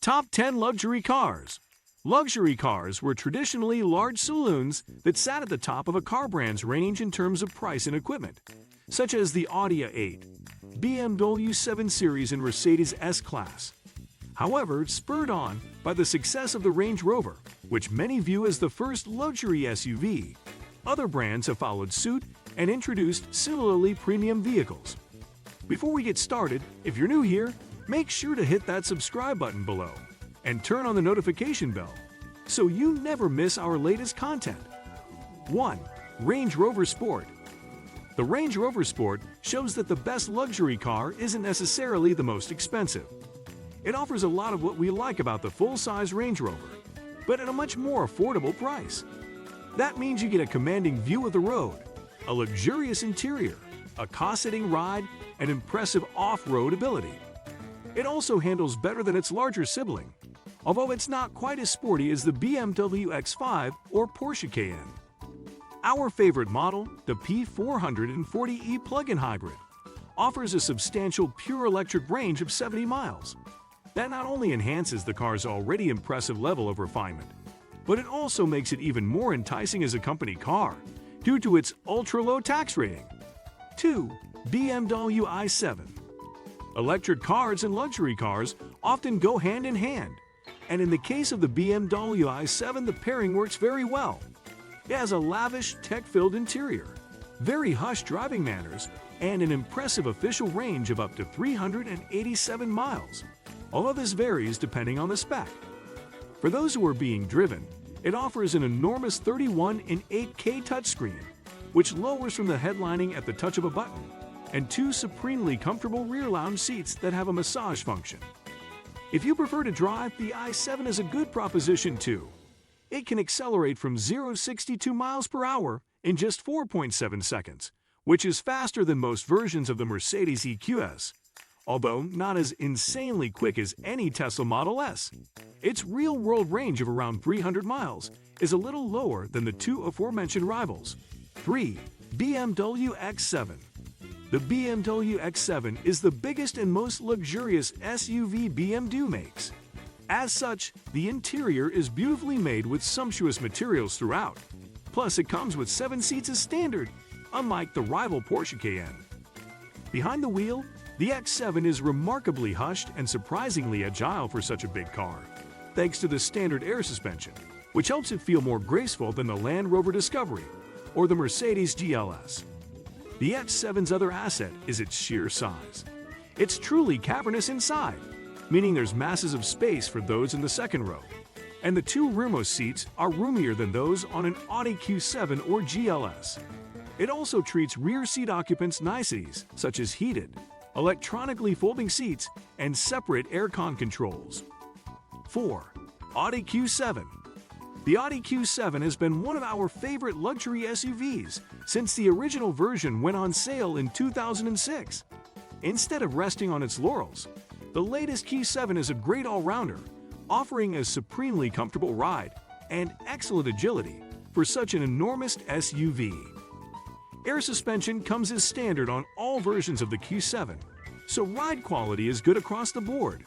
Top 10 Luxury Cars. Luxury cars were traditionally large saloons that sat at the top of a car brand's range in terms of price and equipment, such as the Audi A8, BMW 7 Series and Mercedes S-Class. However, spurred on by the success of the Range Rover, which many view as the first luxury SUV, other brands have followed suit and introduced similarly premium vehicles. Before we get started, if you're new here, make sure to hit that subscribe button below and turn on the notification bell so you never miss our latest content. 1. Range Rover Sport. The Range Rover Sport shows that the best luxury car isn't necessarily the most expensive. It offers a lot of what we like about the full-size Range Rover, but at a much more affordable price. That means you get a commanding view of the road, a luxurious interior, a cost-setting ride, and impressive off-road ability. It also handles better than its larger sibling, although it's not quite as sporty as the BMW X5 or Porsche Cayenne. Our favorite model, the P440e plug-in hybrid, offers a substantial pure electric range of 70 miles. That not only enhances the car's already impressive level of refinement, but it also makes it even more enticing as a company car due to its ultra-low tax rating. 2. BMW i7. Electric cars and luxury cars often go hand in hand, and in the case of the BMW i7, the pairing works very well. It has a lavish, tech-filled interior, very hush driving manners, and an impressive official range of up to 387 miles, although this varies depending on the spec. For those who are being driven, it offers an enormous 31 in 8K touchscreen, which lowers from the headlining at the touch of a button, and 2 supremely comfortable rear lounge seats that have a massage function. If you prefer to drive, the i7 is a good proposition too. It can accelerate from 0 to 62 miles per hour in just 4.7 seconds, which is faster than most versions of the Mercedes EQS, although not as insanely quick as any Tesla Model S. Its real-world range of around 300 miles is a little lower than the 2 aforementioned rivals. 3. BMW X7. The BMW X7 is the biggest and most luxurious SUV BMW makes. As such, the interior is beautifully made with sumptuous materials throughout. Plus, it comes with 7 seats as standard, unlike the rival Porsche Cayenne. Behind the wheel, the X7 is remarkably hushed and surprisingly agile for such a big car, thanks to the standard air suspension, which helps it feel more graceful than the Land Rover Discovery or the Mercedes GLS. The X7's other asset is its sheer size. It's truly cavernous inside, meaning there's masses of space for those in the second row, and the 2 rearmost seats are roomier than those on an Audi Q7 or GLS. It also treats rear seat occupants niceties such as heated, electronically folding seats, and separate aircon controls. 4. Audi Q7. The Audi Q7 has been one of our favorite luxury SUVs since the original version went on sale in 2006. Instead of resting on its laurels, the latest Q7 is a great all-rounder, offering a supremely comfortable ride and excellent agility for such an enormous SUV. Air suspension comes as standard on all versions of the Q7, so ride quality is good across the board.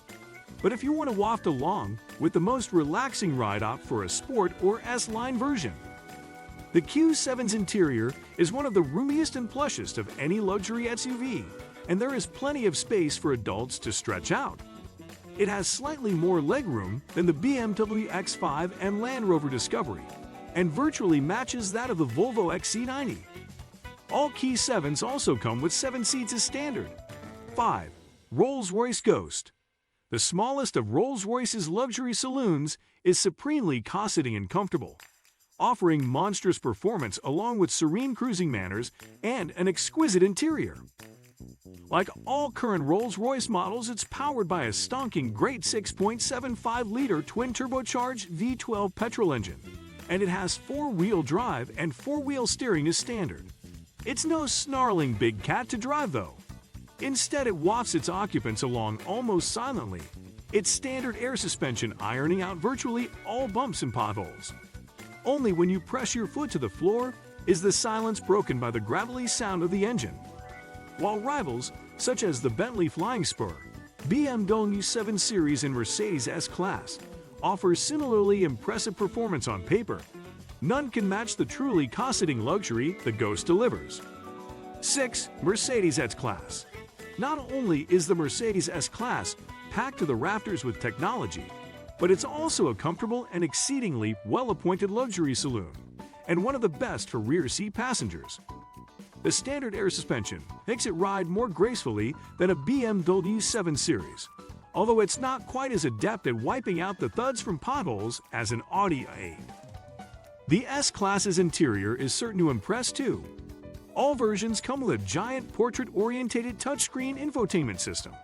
But if you want to waft along with the most relaxing ride, opt for a Sport or S-Line version. The Q7's interior is one of the roomiest and plushest of any luxury SUV, and there is plenty of space for adults to stretch out. It has slightly more legroom than the BMW X5 and Land Rover Discovery, and virtually matches that of the Volvo XC90. All Q7s also come with 7 seats as standard. 5. RollsRoyce Ghost. The smallest of Rolls-Royce's luxury saloons is supremely cosseting and comfortable, offering monstrous performance along with serene cruising manners and an exquisite interior. Like all current Rolls-Royce models, it's powered by a stonking great 6.75-liter twin-turbocharged V12 petrol engine, and it has 4-wheel drive and 4-wheel steering as standard. It's no snarling big cat to drive though. Instead, it wafts its occupants along almost silently, its standard air suspension ironing out virtually all bumps and potholes. Only when you press your foot to the floor is the silence broken by the gravelly sound of the engine. While rivals, such as the Bentley Flying Spur, BMW 7 Series and Mercedes S-Class offer similarly impressive performance on paper. None can match the truly cost-cutting luxury the Ghost delivers. 6. Mercedes S-Class. Not only is the Mercedes S-Class packed to the rafters with technology, but it's also a comfortable and exceedingly well-appointed luxury saloon, and one of the best for rear seat passengers. The standard air suspension makes it ride more gracefully than a BMW 7 Series, although it's not quite as adept at wiping out the thuds from potholes as an Audi A8. The S-Class's interior is certain to impress too. All versions come with a giant portrait-oriented touchscreen infotainment system,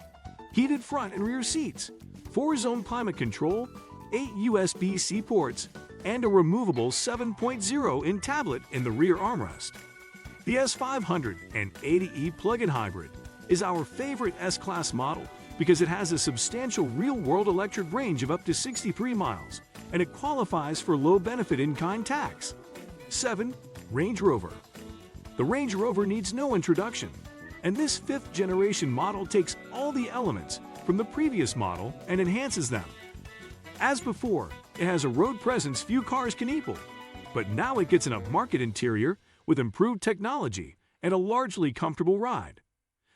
heated front and rear seats, 4-zone climate control, 8 USB-C ports, and a removable 7.0-inch tablet in the rear armrest. The S580e plug-in hybrid is our favorite S-Class model because it has a substantial real-world electric range of up to 63 miles, and it qualifies for low-benefit in-kind tax. 7. Range Rover. The Range Rover needs no introduction, and this 5th-generation model takes all the elements from the previous model and enhances them. As before, it has a road presence few cars can equal, but now it gets an upmarket interior with improved technology and a largely comfortable ride.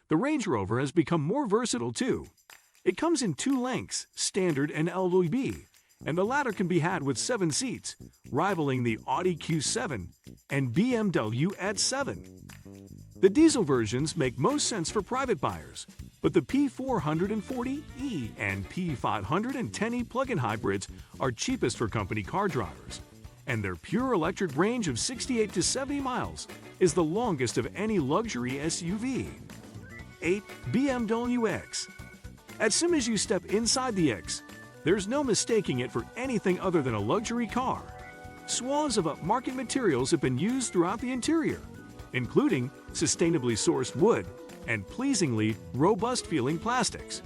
The Range Rover has become more versatile too. It comes in 2 lengths, standard and LWB, and the latter can be had with 7 seats, rivaling the Audi Q7 and BMW A8. The diesel versions make most sense for private buyers, but the P440e and P510e plug-in hybrids are cheapest for company car drivers, and their pure electric range of 68 to 70 miles is the longest of any luxury SUV. 8. BMW X. As soon as you step inside the X, there's no mistaking it for anything other than a luxury car. Swaths of upmarket materials have been used throughout the interior, including sustainably sourced wood and pleasingly robust-feeling plastics.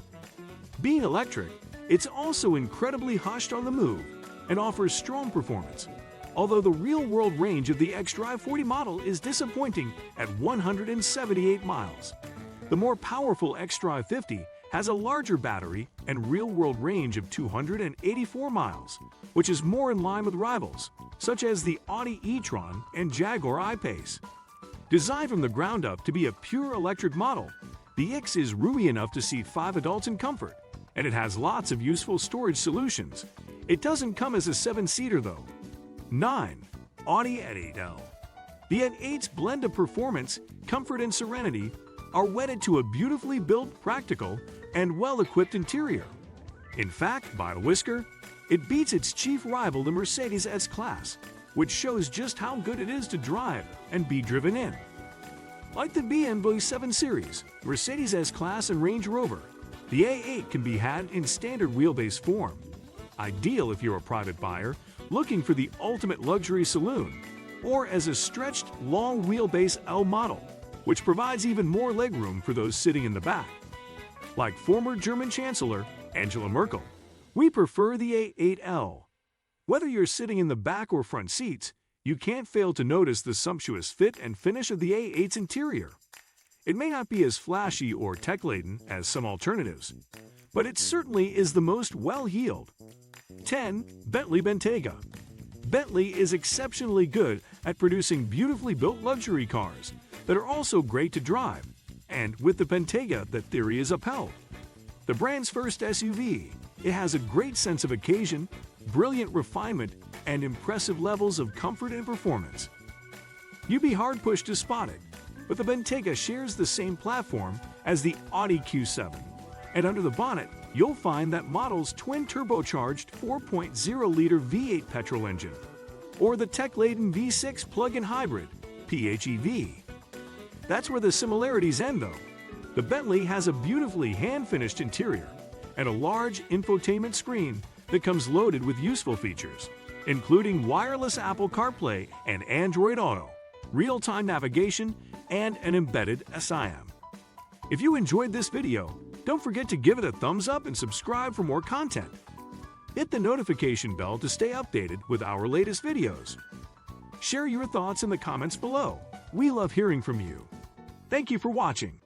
Being electric, it's also incredibly hushed on the move and offers strong performance, although the real-world range of the xDrive 40 model is disappointing at 178 miles. The more powerful xDrive 50 has a larger battery and real-world range of 284 miles, which is more in line with rivals, such as the Audi e-tron and Jaguar I-Pace. Designed from the ground up to be a pure electric model, the X is roomy enough to seat 5 adults in comfort, and it has lots of useful storage solutions. It doesn't come as a 7-seater though. 9. Audi A8L. The A8's blend of performance, comfort, and serenity are wedded to a beautifully built, practical, and well-equipped interior. In fact, by a whisker, it beats its chief rival, the Mercedes S-Class, which shows just how good it is to drive and be driven in. Like the BMW 7 Series, Mercedes S-Class, and Range Rover, the A8 can be had in standard wheelbase form, ideal if you're a private buyer looking for the ultimate luxury saloon, or as a stretched, long wheelbase L model, which provides even more legroom for those sitting in the back. Like former German Chancellor Angela Merkel, we prefer the A8L. Whether you're sitting in the back or front seats, you can't fail to notice the sumptuous fit and finish of the A8's interior. It may not be as flashy or tech-laden as some alternatives, but it certainly is the most well-heeled. 10. Bentley Bentayga. Bentley is exceptionally good at producing beautifully built luxury cars that are also great to drive, and with the Bentayga, that theory is upheld. The brand's first SUV, it has a great sense of occasion, brilliant refinement, and impressive levels of comfort and performance. You'd be hard-pushed to spot it, but the Bentayga shares the same platform as the Audi Q7, and under the bonnet, you'll find that model's twin-turbocharged 4.0-liter V8 petrol engine, or the tech-laden V6 plug-in hybrid, PHEV. That's where the similarities end though. The Bentley has a beautifully hand-finished interior and a large infotainment screen that comes loaded with useful features, including wireless Apple CarPlay and Android Auto, real-time navigation, and an embedded SIM. If you enjoyed this video, don't forget to give it a thumbs up and subscribe for more content. Hit the notification bell to stay updated with our latest videos. Share your thoughts in the comments below. We love hearing from you. Thank you for watching.